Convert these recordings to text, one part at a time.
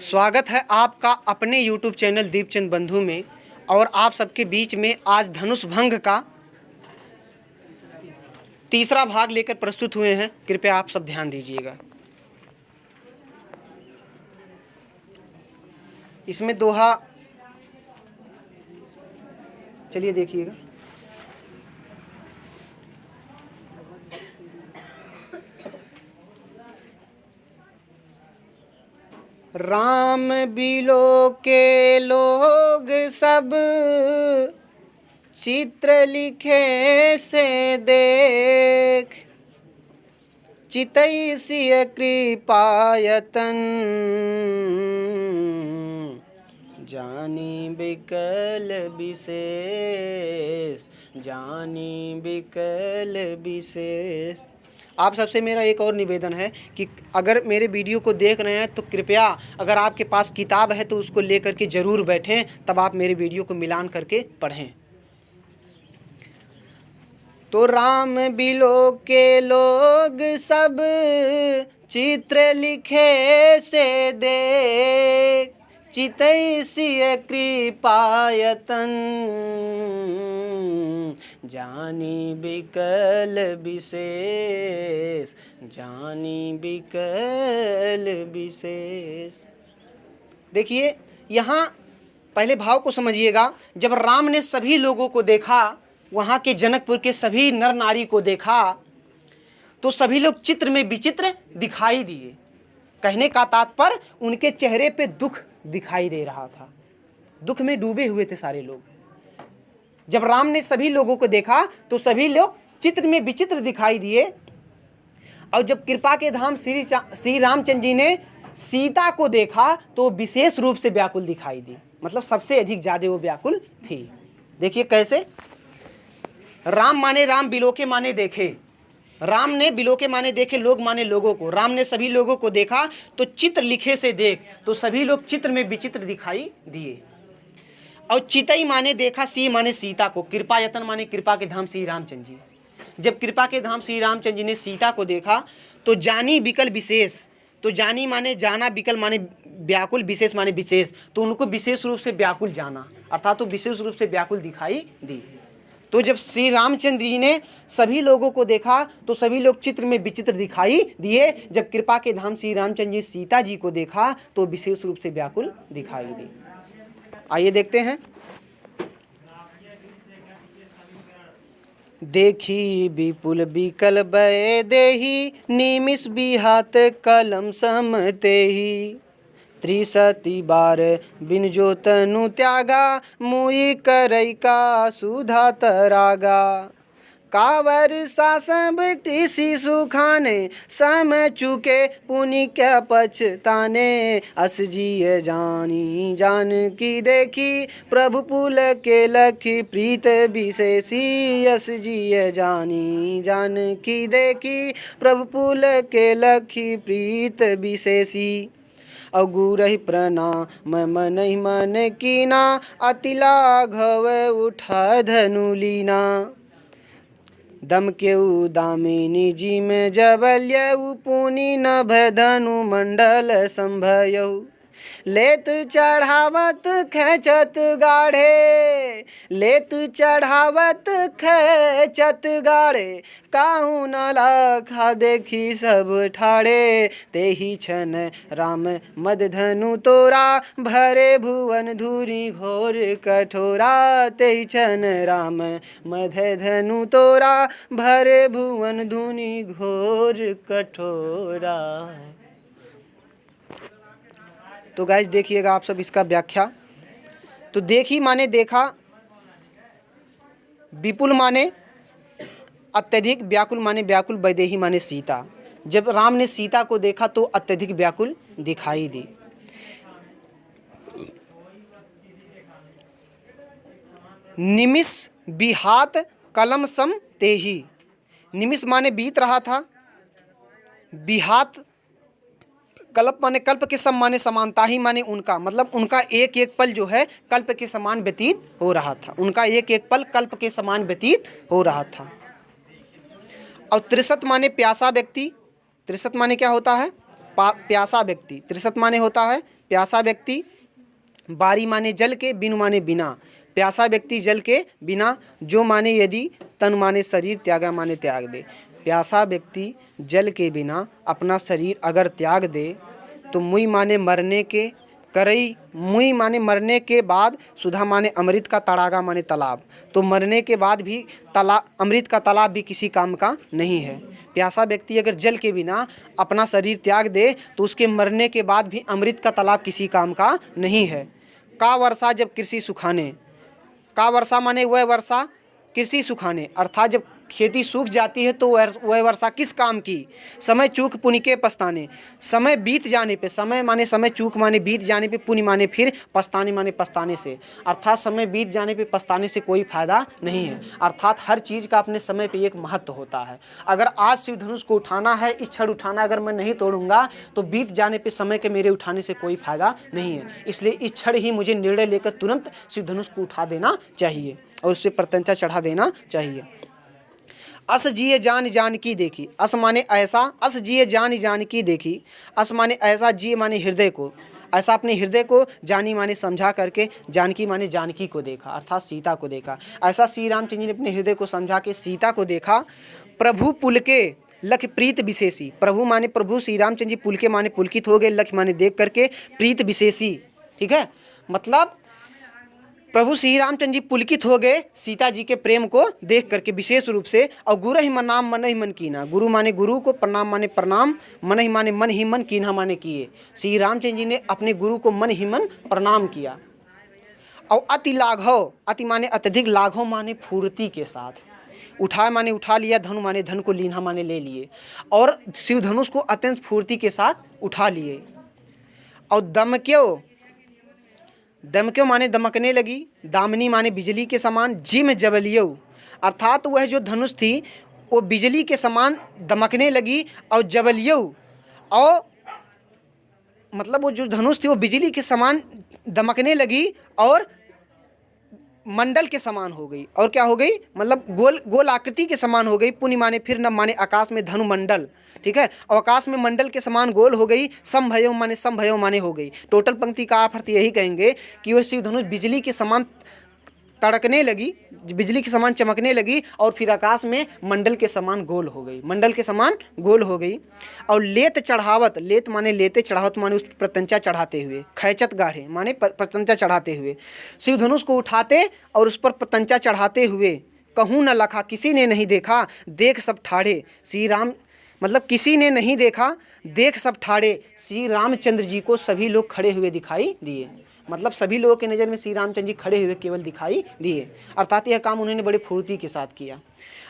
स्वागत है आपका अपने YouTube चैनल दीपचंद बंधु में। और आप सबके बीच में आज धनुष भंग का तीसरा भाग लेकर प्रस्तुत हुए हैं। कृपया आप सब ध्यान दीजिएगा। इसमें दोहा, चलिए देखिएगा। राम बिलो के लोग सब चित्र लिखे से देख, चितई सिय कृपायतन जानी बिकल विशेष, जानी बिकल विशेष। आप सबसे मेरा एक और निवेदन है कि अगर मेरे वीडियो को देख रहे हैं तो कृपया अगर आपके पास किताब है तो उसको लेकर के ज़रूर बैठें, तब आप मेरे वीडियो को मिलान करके पढ़ें। तो राम बिलो के लोग सब चित्र लिखे से देख, चितई सिय कृपायतन जानी बिकल विशेष, जानी बिकल विशेष। देखिए यहाँ पहले भाव को समझिएगा। जब राम ने सभी लोगों को देखा, वहाँ के जनकपुर के सभी नर नारी को देखा, तो सभी लोग चित्र में विचित्र दिखाई दिए। कहने का तात्पर्य उनके चेहरे पे दुख दिखाई दे रहा था, दुख में डूबे हुए थे सारे लोग। जब राम ने सभी लोगों को देखा तो सभी लोग चित्र में विचित्र दिखाई दिए। और जब कृपा के धाम श्री रामचंद्र जी ने सीता को देखा तो विशेष रूप से व्याकुल दिखाई दी, मतलब सबसे अधिक ज़्यादा वो व्याकुल थी। देखिए कैसे। राम माने राम, बिलोके माने देखे। राम ने बिलोके माने देखे, लोग माने लोगों को। राम ने सभी लोगों को देखा तो चित्र लिखे से देख, तो सभी लोग चित्र में विचित्र दिखाई दिए। और चितई माने देखा, सी माने सीता को, कृपायतन माने कृपा के धाम श्री रामचंद्र जी। जब कृपा के धाम श्री रामचंद्र जी ने सीता को देखा तो जानी बिकल विशेष, तो जानी माने जाना, बिकल माने व्याकुल, विशेष माने विशेष, तो उनको विशेष रूप से व्याकुल जाना, अर्थात तो विशेष रूप से व्याकुल दिखाई दी। तो जब श्री रामचंद्र जी ने सभी लोगों को देखा तो सभी लोग चित्र में विचित्र दिखाई दिए। जब कृपा के धाम श्री रामचंद्र जी सीता जी को देखा तो विशेष रूप से व्याकुल दिखाई दी। आइए देखते हैं। देखी विपुल बिकल बय देही, निमिष बिहात कलम समतेही। त्रिसती बार बिन जो तनु त्यागा, मुई करई का सुधा तरागा। कावर सा सब कृषि सुखाने, सम चुके पुनि क्या पछताने। अस जिय जानी जान की देखी, प्रभु पुल के लखी प्रीत विशेषी। अस जिय जानी जान की देखी, प्रभु पुल के लखी प्रीत विशेषी। अगुरहि प्रणाम मनहि मन कीना, अति लाघव उठा धनु लीना। दम केउ दामिनी जी में जबल्यउ, पुनि नभ धनु मंडल संभयउ। लेत चढ़ावत खेचत गाढ़े, लेत चढ़ावत खेचत गाढ़े। काहू न लाखा देखी सब ठाड़े, तेहि छन राम मद धनु तोरा, भरे भुवन धूरी घोर कठोरा। तेहि छन राम मद धनु तोरा, भरे भुवन धूनी घोर कठोरा। तो गाइस देखिएगा आप सब इसका व्याख्या। तो देखी माने देखा, विपुल माने अत्यधिक, व्याकुल माने व्याकुल, वैदेही माने सीता। जब राम ने सीता को देखा तो अत्यधिक व्याकुल दिखाई दी। निमिष बिहात कलम सम तेही। निमिष माने बीत रहा था, बिहात कल्प माने कल्प के सम माने समानता ही माने उनका, मतलब उनका एक एक पल जो है कल्प के समान व्यतीत हो रहा था। उनका एक एक पल कल्प के समान व्यतीत हो रहा था। और त्रिशत माने प्यासा व्यक्ति। त्रिशत माने क्या होता है? प्यासा व्यक्ति, त्रिशत माने होता है प्यासा व्यक्ति, बारी माने जल के, बिनु माने बिना, प्यासा व्यक्ति जल के बिना, जो माने यदि, तन माने शरीर, त्यागा माने त्याग दे। प्यासा व्यक्ति जल के बिना अपना शरीर अगर त्याग दे तो मुई माने मरने के, करई मुई माने मरने के बाद, सुधा माने अमृत का, तड़ागा माने तालाब, तो मरने के बाद भी अमृत का तालाब भी किसी काम का नहीं है। प्यासा व्यक्ति अगर जल के बिना अपना शरीर त्याग दे तो उसके मरने के बाद भी अमृत का तालाब किसी काम का नहीं है। का वर्षा जब कृषि सुखाने, का वर्षा माने वह वर्षा कृषि सुखाने, अर्थात जब खेती सूख जाती है तो वह वर्षा किस काम की, समय चूक पुण्य के पछताने, समय बीत जाने पे, समय माने समय, चूक माने बीत जाने पे, पुण्य माने फिर, पछताने माने पछताने से, अर्थात समय बीत जाने पे पछताने से कोई फायदा नहीं है। अर्थात हर चीज़ का अपने समय पे एक महत्व होता है। अगर आज शिव धनुष को उठाना है, इस क्षण उठाना, अगर मैं नहीं तोड़ूंगा तो बीत जाने पे समय के मेरे उठाने से कोई फायदा नहीं है। इसलिए इस क्षण ही मुझे निर्णय लेकर तुरंत शिव धनुष को उठा देना चाहिए और उससे प्रत्यंचा चढ़ा देना चाहिए। अस जिए जान जान की देखी, अस माने ऐसा, अस जिए जान जान की देखी, अस माने ऐसा, जिए माने हृदय को, ऐसा अपने हृदय को, जानी माने समझा करके, जानकी माने जानकी को देखा, अर्थात सीता को देखा। ऐसा श्री रामचंद्र जी ने अपने हृदय को समझा के सीता को देखा। प्रभु पुल के लख प्रीत विशेषी, प्रभु माने प्रभु, श्री रामचंद्र जी पुल के माने पुलकित हो गए, लख माने देख करके, प्रीत विशेषी, ठीक है, मतलब प्रभु श्री रामचंद्र जी पुलकित हो गए सीता जी के प्रेम को देख करके विशेष रूप से। और गुरु ही मनाम मन ही मन कीना, गुरु माने गुरु को, प्रणाम माने प्रणाम, मन ही माने मन ही मन, कीना माने किए। श्री रामचंद्र जी ने अपने गुरु को मन ही मन प्रणाम किया। और अति लाघव, अति माने अत्यधिक, लाघव माने फूर्ति के साथ, उठाए माने उठा लिया, धनु माने धन को, लीना माने ले लिए, और शिव धनुष को अत्यंत फूर्ति के साथ उठा लिए। और दमक्यो, दमक्यो माने दमकने लगी, दामिनी माने बिजली के समान, जिम जबलियो, अर्थात वह जो धनुष थी वो बिजली के समान दमकने लगी, और जबलियो, और मतलब वो जो धनुष थी वो बिजली के समान दमकने लगी और मंडल के समान हो गई। और क्या हो गई, मतलब गोल आकृति के समान हो गई। पुण्य माने फिर, न माने आकाश में धनु मंडल, ठीक है, अवकाश में मंडल के समान गोल हो गई। समभयो माने समभयो माने हो गई। टोटल पंक्ति का अर्थ यही कहेंगे कि वह शिव धनुष बिजली के समान तड़कने लगी, बिजली के समान चमकने लगी, और फिर आकाश में मंडल के समान गोल हो गई, मंडल के समान गोल हो गई। और लेत चढ़ावत, लेत माने लेते, चढ़ावत माने उस प्रत्यंचा चढ़ाते हुए, खैचत गाढ़े माने प्रत्यंचा चढ़ाते हुए, शिव धनुष को उठाते और उस पर प्रत्यंचा चढ़ाते हुए, कहूँ न लखा, किसी ने नहीं देखा, देख सब ठाड़े, श्री राम मतलब किसी ने नहीं देखा, देख सब ठाड़े, श्री रामचंद्र जी को सभी लोग खड़े हुए दिखाई दिए। मतलब सभी लोगों की नज़र में श्री रामचंद्र जी खड़े हुए केवल दिखाई दिए, अर्थात यह काम उन्होंने बड़े फुर्ती के साथ किया।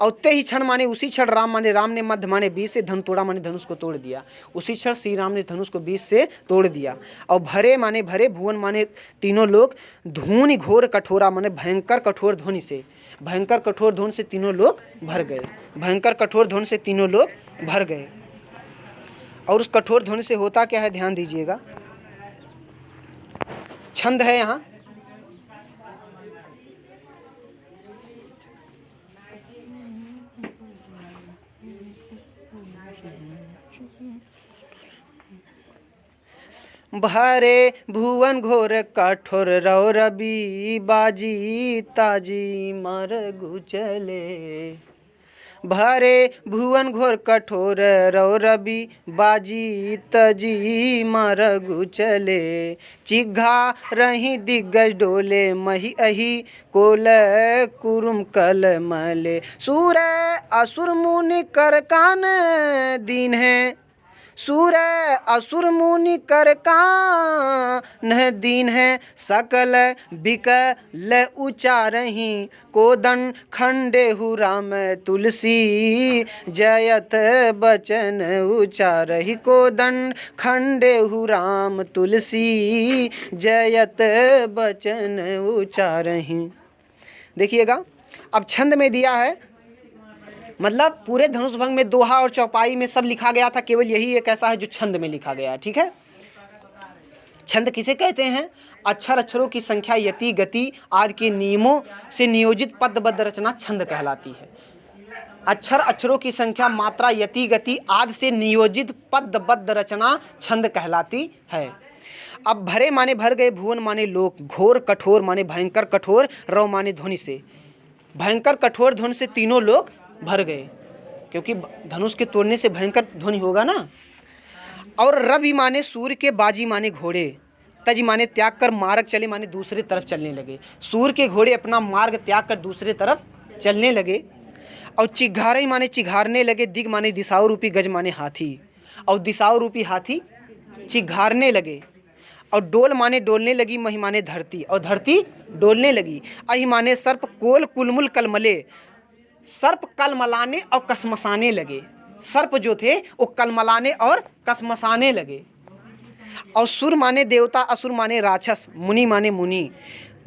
और उतने ही क्षण माने उसी क्षण राम माने राम ने मध्य माने बीच से धन तोड़ा माने धनुष को तोड़ दिया। उसी क्षण श्री राम ने धनुष को बीच से तोड़ दिया। और भरे माने भरे, भुवन माने तीनों लोग, धूनि घोर कठोरा माने भयंकर कठोर ध्वनि से, भयंकर कठोर ध्वनि से तीनों लोग भर गए, भयंकर कठोर ध्वनि से तीनों लोग भर गए। और उस कठोर ध्वनि से होता क्या है, ध्यान दीजिएगा, छंद है यहाँ, भरे भुवन घोर कठोर रौ रवि, बाजी ताजी मरगु चले। भरे भुवन घोर कठोर रौ रवि, बाजी तजी मरगु चले। चिघा रही दिग्गज डोले, मही अही कोल कुरुम कल मले। सूर असुर मुनि कर कान दीन है, सूर असुर मुनि कर कान दीन है। सकल बिकल उचारही, कोदन खंडेहु राम तुलसी। जयत बचन उचारही, कोदन खंडेहु राम तुलसी। जयत बचन उचारही। देखिएगा, अब छंद में दिया है, मतलब पूरे धनुष भंग में दोहा और चौपाई में सब लिखा गया था, केवल यही एक ऐसा है जो छंद में लिखा गया है, ठीक है। छंद किसे कहते हैं, अक्षर अक्षरों की संख्या, यति गति आदि के नियमों से नियोजित पदबद्ध रचना छंद कहलाती है। अक्षर अक्षरों की संख्या, मात्रा, यति, गति आदि से नियोजित पद्यबद्ध रचना छंद कहलाती है। अब भरे माने भर गए, भुवन माने लोक, घोर कठोर माने भयंकर कठोर, रव माने ध्वनि से। भयंकर कठोर ध्वनि से तीनों लोग भर गए, क्योंकि धनुष के तोड़ने से भयंकर ध्वनि होगा ना। और रवि माने सूर्य के, बाजी माने घोड़े, तज माने त्याग कर, मार्ग चले माने दूसरे तरफ चलने लगे। सूर्य के घोड़े अपना मार्ग त्याग कर दूसरे तरफ चलने लगे। और चिघारे माने चिघारने लगे, दिग माने दिशाओ रूपी, गज माने हाथी, और दिशाओ रूपी हाथी चिघारने लगे। और डोल माने डोलने लगी, मही माने धरती, और धरती डोलने लगी। अहि माने सर्प, कोल कुलमुल कलमले, सर्प कलमलाने और कसमसाने लगे। सर्प जो थे वो कलमलाने और कसमसाने लगे। और सुर माने देवता, असुर माने राक्षस, मुनि माने मुनि।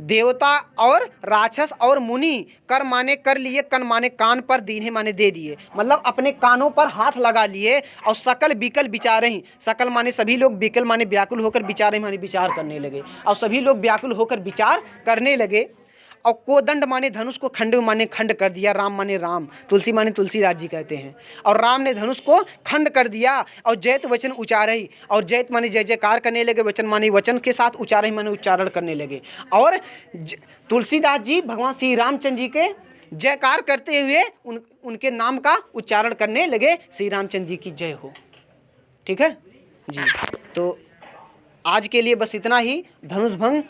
देवता और राक्षस और मुनि कर माने कर लिए, कन माने कान पर, दीन्हे माने दे दिए, मतलब अपने कानों पर हाथ लगा लिए। और सकल बिकल विचारे ही, सकल माने सभी लोग, बिकल माने व्याकुल होकर, विचारे माने विचार करने लगे। और सभी लोग व्याकुल होकर विचार करने लगे। और कोदंड माने धनुष को खंड माने खंड कर दिया, राम माने राम, तुलसी माने तुलसीदास जी कहते हैं। और राम ने धनुष को खंड कर दिया। और जयत वचन उचारही, और जयत माने जय जयकार करने लगे, वचन माने वचन के साथ, उचारही माने उच्चारण करने लगे। और तुलसीदास जी भगवान श्री रामचंद्र जी के जयकार करते हुए उनके नाम का उच्चारण करने लगे, श्री रामचंद्र जी की जय हो। ठीक है जी, तो आज के लिए बस इतना ही। धनुष भंग,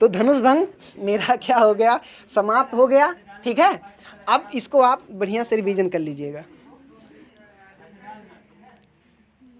तो धनुष भंग मेरा क्या हो गया, समाप्त हो गया। ठीक है, अब इसको आप बढ़िया से रिवीजन कर लीजिएगा।